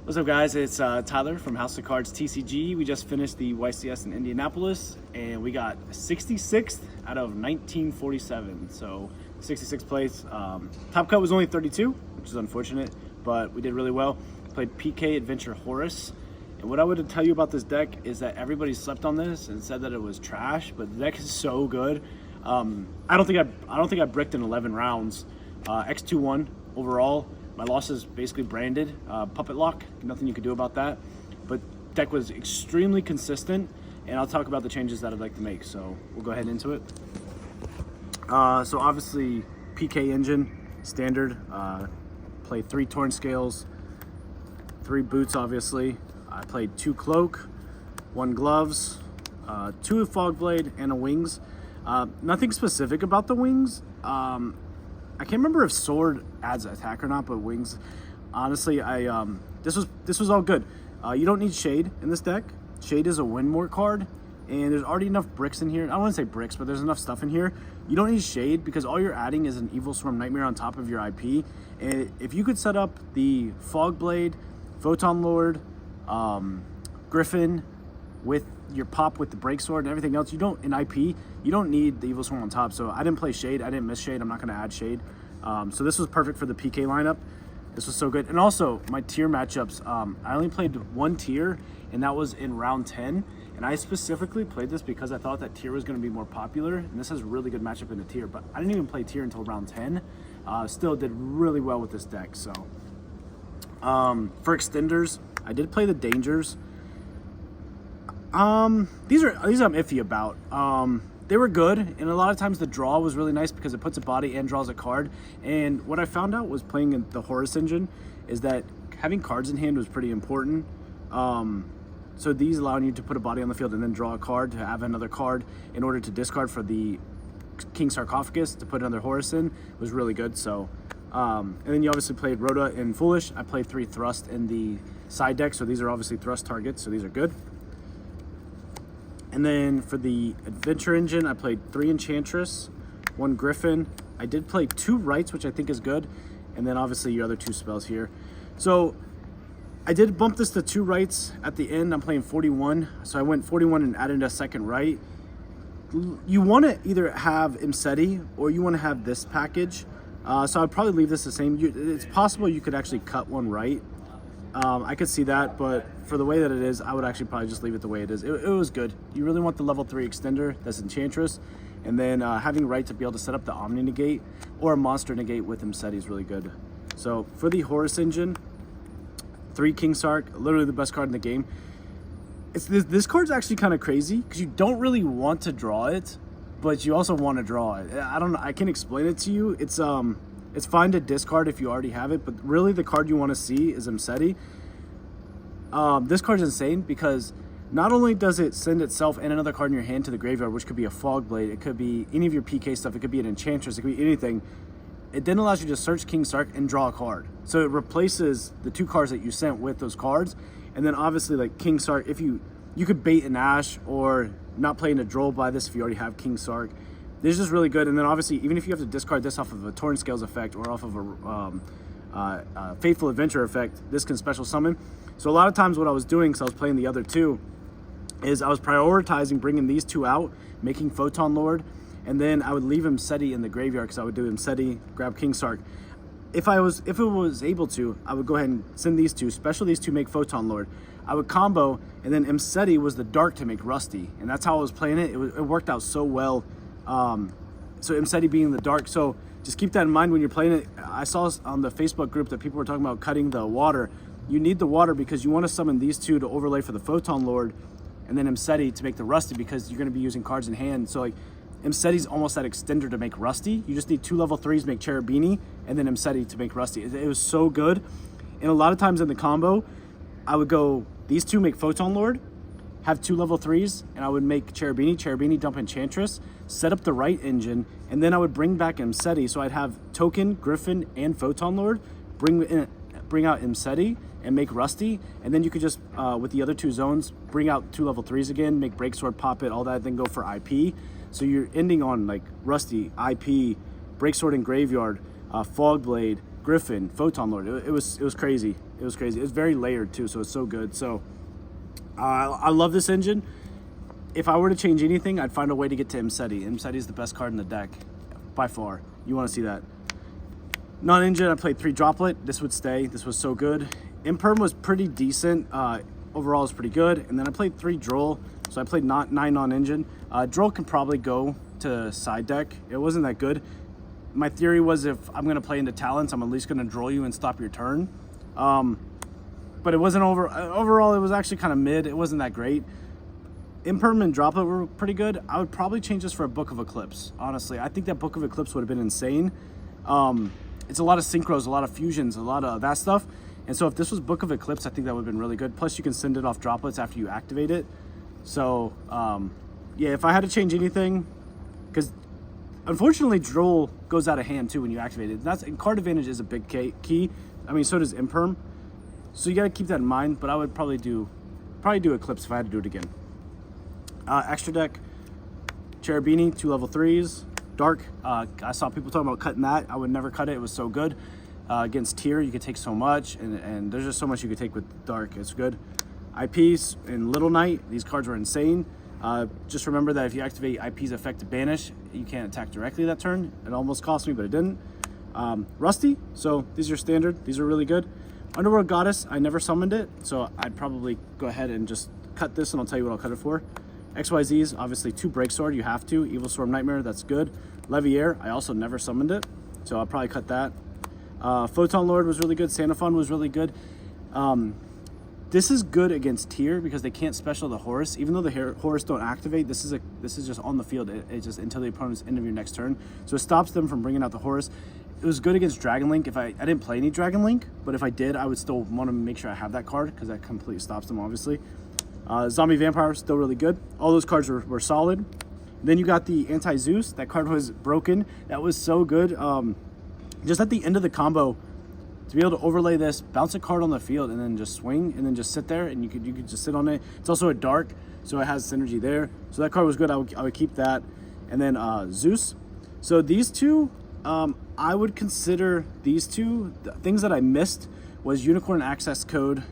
What's up, guys? It's Tyler from House of Cards TCG. We just finished the YCS in Indianapolis, and we got 66th out of 1947. So 66th place. Top cut was only 32, which is unfortunate, but we did really well. Played PK Adventure Horus. And what I would tell you about this deck is that everybody slept on this and said that it was trash, but the deck is so good. I don't think I bricked in 11 rounds. X2-1 overall. My loss is basically branded puppet lock. Nothing you can do about that. But deck was extremely consistent, and I'll talk about the changes that I'd like to make. So we'll go ahead into it. So obviously PK engine standard. Played 3 Torn Scales, 3 boots. Obviously, I played 2 cloak, 1 gloves, 2 fog blade, and a wings. Nothing specific about the wings. I can't remember if sword adds attack or not, but wings, honestly, this was all good. You don't need shade in this deck. Shade is a win more card, and there's already enough bricks in here. I don't want to say bricks, but there's enough stuff in here. You don't need shade because all you're adding is an Evil Swarm Nightmare on top of your IP. And if you could set up the Fog Blade, Photon Lord, Griffin with your pop with the break sword and everything else, you don't need the Evil Swarm on top. So I didn't play shade. I didn't miss shade. I'm not going to add shade. So this was perfect for the PK lineup. This was so good. And also my tier matchups, I only played 1 tier, and that was in round 10. And I specifically played this because I thought that tier was going to be more popular, and this has a really good matchup in the tier. But I didn't even play tier until round 10. Still did really well with this deck. So for extenders, I did play the dangers. These I'm iffy about. They were good, and a lot of times the draw was really nice because it puts a body and draws a card. And what I found out was playing in the Horus engine is that having cards in hand was pretty important. So these allowing you to put a body on the field and then draw a card to have another card in order to discard for the King Sarcophagus to put another Horus in was really good. So, and then you obviously played Rhoda and Foolish. I played 3 Thrust in the side deck, so these are obviously Thrust targets, so these are good. And then for the Adventure engine, I played 3 Enchantress, 1 Griffin. I did play 2 Rights, which I think is good. And then obviously your other 2 spells here. So I did bump this to 2 Rights at the end. I'm playing 41. So I went 41 and added a second right. You want to either have Imseti or you want to have this package. So I'd probably leave this the same. It's possible you could actually cut 1 right. I could see that, but for the way that it is, I would actually probably just leave it the way it is. It was good. You really want the level 3 extender that's Enchantress, and then having right to be able to set up the Omni Negate or a Monster Negate with Imseti is really good. So for the Horus engine, 3 King Sark, literally the best card in the game. This card's actually kind of crazy because you don't really want to draw it, but you also want to draw it. I don't know. I can't explain it to you. It's fine to discard if you already have it, but really the card you want to see is Imseti. This card's insane because not only does it send itself and another card in your hand to the graveyard, which could be a Fog Blade, it could be any of your PK stuff, it could be an Enchantress, it could be anything. It then allows you to search King Sark and draw a card. So it replaces the 2 cards that you sent with those cards. And then obviously like King Sark, if you could bait an Ash or not play in a Droll by this if you already have King Sark. This is just really good. And then obviously, even if you have to discard this off of a Torn Scales effect or off of a Faithful Adventure effect, this can special summon. So a lot of times what I was doing, because I was playing the other 2, is I was prioritizing bringing these 2 out, making Photon Lord, and then I would leave Imseti in the graveyard because I would do Imseti, grab King Sark. If it was able to, I would go ahead and send these 2, special these 2 make Photon Lord. I would combo, and then Imseti was the dark to make Rusty, and that's how I was playing it. It worked out so well. So Imseti being the dark, so just keep that in mind when you're playing it. I saw on the Facebook group that people were talking about cutting the water. You need the water because you want to summon these 2 to overlay for the Photon Lord, and then Imseti to make the Rusty because you're going to be using cards in hand. So like Imseti's almost that extender to make Rusty. You just need 2 level 3s make Cherubini, and then Imseti to make Rusty. It was so good. And a lot of times in the combo, I would go these 2 make Photon Lord, have 2 level 3s, and I would make Cherubini dump Enchantress, set up the right engine, and then I would bring back Imseti. So I'd have Token, Griffin, and Photon Lord, bring out Imseti, and make Rusty, and then you could just, with the other 2 zones, bring out 2 level 3s again, make Breaksword, pop it, all that, then go for IP. So you're ending on like Rusty, IP, Breaksword and Graveyard, Fog Blade, Griffin, Photon Lord. It was crazy. It was crazy. It was very layered too, so it's so good. So I love this engine. If I were to change anything, I'd find a way to get to Imseti. Imseti is the best card in the deck, by far. You want to see that. Non-engine, I played 3 Droplet. This would stay. This was so good. Imperm was pretty decent. Overall, it was pretty good. And then I played 3 Droll. So I played 9 non-engine. Droll can probably go to side deck. It wasn't that good. My theory was if I'm going to play into talents, I'm at least going to Droll you and stop your turn. But it wasn't overall, it was actually kind of mid. It wasn't that great. Imperm and Droplet were pretty good. I would probably change this for a Book of Eclipse, honestly. I think that Book of Eclipse would have been insane. It's a lot of synchros, a lot of fusions, a lot of that stuff. And so if this was Book of Eclipse, I think that would have been really good. Plus, you can send it off Droplets after you activate it. So, yeah, if I had to change anything, because unfortunately, Droll goes out of hand too when you activate it. And card advantage is a big key. I mean, so does Imperm. So you got to keep that in mind. But I would probably do Eclipse if I had to do it again. Extra deck, Cherubini, 2 level 3s. Dark, I saw people talking about cutting that. I would never cut it. It was so good. Against Tier, you could take so much, and there's just so much you could take with Dark. It's good. IPs in Little Knight, these cards were insane. Just remember that if you activate IP's effect to banish, you can't attack directly that turn. It almost cost me, but it didn't. Rusty, so these are standard. These are really good. Underworld Goddess, I never summoned it, so I'd probably go ahead and just cut this, and I'll tell you what I'll cut it for. XYZs, obviously 2 Break Sword, you have to. Evil Storm Nightmare, that's good. Leviair, I also never summoned it, so I'll probably cut that. Photon Lord was really good. Sanaphon was really good. This is good against Tier because they can't special the Horus. Even though the Horus don't activate, this is just on the field. It's just until the opponent's end of your next turn. So it stops them from bringing out the Horus. It was good against Dragon Link. If I didn't play any Dragon Link, but if I did, I would still want to make sure I have that card because that completely stops them, obviously. Zombie Vampire, still really good. All those cards were solid. Then you got the Anti-Zeus. That card was broken. That was so good. Just at the end of the combo, to be able to overlay this, bounce a card on the field, and then just swing, and then just sit there, and you could just sit on it. It's also a dark, so it has synergy there. So that card was good. I would keep that. And then Zeus. So these two, I would consider these two. The things that I missed was Unicorn Access Code.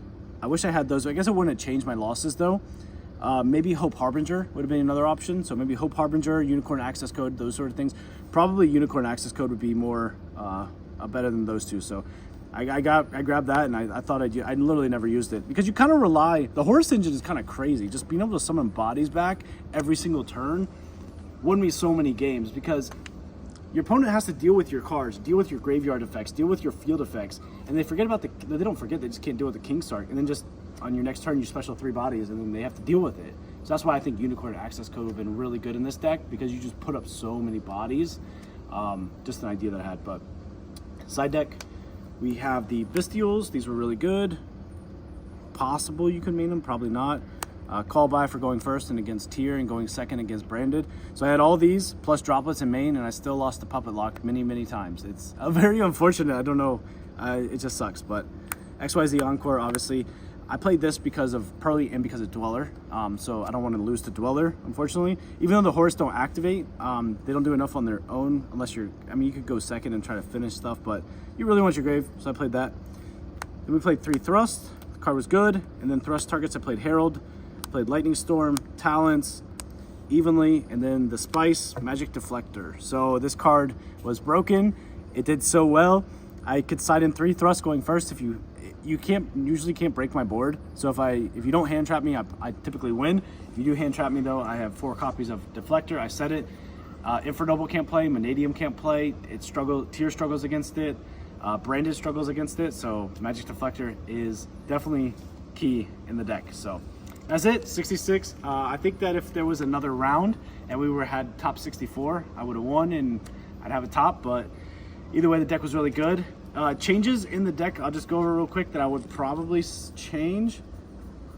I wish I had those. I guess it wouldn't have changed my losses though. Maybe Hope Harbinger would have been another option. So maybe Hope Harbinger, Unicorn Access Code, those sort of things. Probably Unicorn Access Code would be more better than those two. So I grabbed that, and I thought I literally never used it because you kind of rely. The Horus engine is kind of crazy. Just being able to summon bodies back every single turn wouldn't be so many games because your opponent has to deal with your cards, deal with your graveyard effects, deal with your field effects, and they forget about they don't forget, they just can't deal with the King Stark. And then just on your next turn, you special 3 bodies, and then they have to deal with it. So that's why I think Unicorn Access Code would have been really good in this deck because you just put up so many bodies. Just an idea that I had. But side deck, we have the Bestials. These were really good. Possible you could main them, probably not. Call by for going first and against Tier and going second against Branded. So I had all these plus Droplets in main, and I still lost the Puppet Lock many times. It's very unfortunate. I don't know. It just sucks. But XYZ Encore, obviously. I played this because of Pearly and because of Dweller. So I don't want to lose to Dweller, unfortunately. Even though the Horus don't activate, they don't do enough on their own unless you're... I mean, you could go second and try to finish stuff, but you really want your grave, so I played that. Then we played 3 Thrust. The card was good. And then Thrust targets, I played Herald. Played Lightning Storm, Talents, Evenly, and then the Spice, Magic Deflector. So this card was broken. It did so well. I could side in 3 Thrusts going first. If you usually can't break my board. So if you don't hand trap me, I typically win. If you do hand trap me though, I have 4 copies of Deflector. I said it. Infernoble can't play. Vanadium can't play. Tier struggles against it. Branded struggles against it. So Magic Deflector is definitely key in the deck. So that's it, 66. I think that if there was another round and we had top 64, I would have won and I'd have a top, but either way, the deck was really good. Changes in the deck, I'll just go over real quick that I would probably change.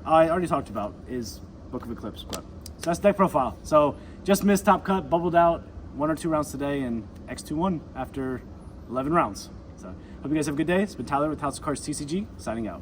I already talked about is Book of Eclipse, but so that's deck profile. So just missed top cut, bubbled out 1 or 2 rounds today, and X2-1 after 11 rounds. So hope you guys have a good day. It's been Tyler with House of Cards TCG, signing out.